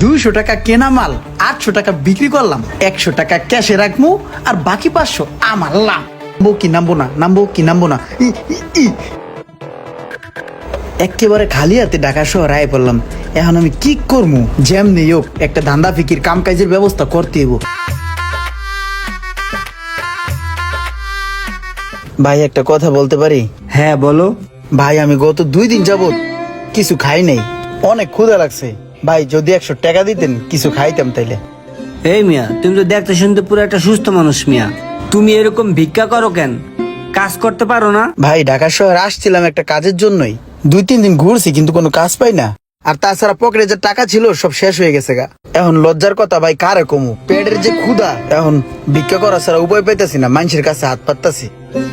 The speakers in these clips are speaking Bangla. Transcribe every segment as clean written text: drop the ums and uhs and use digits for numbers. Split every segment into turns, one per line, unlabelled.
200 টাকা কেনা মাল 800 টাকা বিক্রি করলাম, 100 টাকা ক্যাশে রাখবো আর বাকি 500 আমার লাভ। নামবো কি নামবো না একেবারে খালি হাতে ঢাকা শহর আয় পড়লাম। এখন আমি কি করবো? যেমনি হোক একটা ধান্দা ফিকির কাম কাজের ব্যবস্থা করতে হইব। ভাই একটা কথা বলতে পারি?
হ্যাঁ বলো।
ভাই আমি গত 2 দিন যাবত কিছু খাই নাই, অনেক ক্ষুধা লাগছে। ভাই যদি 100 টাকা দিতেন কিছু খাইতাম তাইলে।
এই মিয়া, তুমি তো দেখতে শুনতে পুরো একটা সুস্থ মানুষ মিয়া, তুমি এরকম ভিক্ষা করো কেন? কাজ করতে পারো না?
ভাই ঢাকা শহরে আসছিলাম একটা কাজের জন্যই, 2-3 দিন ঘুরছি কিন্তু কোনো কাজ পাই না। আর তাছাড়া পকেটে যে টাকা ছিল সব শেষ হয়ে গেছে গা। এখন লজ্জার কথা ভাই কারে কমু, পেটের যে ক্ষুধা, এখন ভিক্ষা করা ছাড়া উপায় পাইতাছি না, মানুষের কাছে হাত পাততাছি।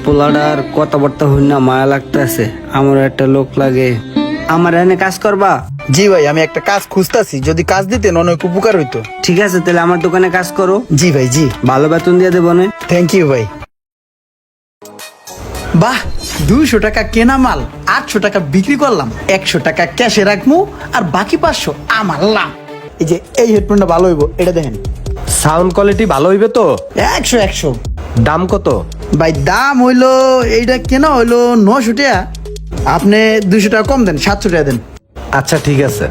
পোলাডার কথাবার্তা হই না, মায়া লাগতেছে। আমার একটা লোক লাগে, আমার এনে কাজ করবা?
জি ভাই আমি একটা কাজ খুঁজতাছি, যদি কাজ দিতেন অনেক উপকার হইতো।
ঠিক আছে, তাহলে আমার দোকানে কাজ করো।
জি ভাই জি।
ভালো বেতন দিয়ে দেবো না?
থ্যাংক ইউ ভাই। বাহ, 200 টাকা কেনা মাল 800 টাকা বিক্রি করলাম, 100 টাকা ক্যাশে রাখবো আর বাকি 500 আমার লাভ। এই যে এই হেডফোনটা ভালো হইব, এটা দেখেন।
সাউন্ড কোয়ালিটি ভালো হইবে তো?
100।
দাম কত?
ভাই দাম হইলো, এইটা কেনা হইলো 900 টাকা, আপনি 200 টাকা কম দেন, 700 টাকা দেন।
আচ্ছা ঠিক আছে।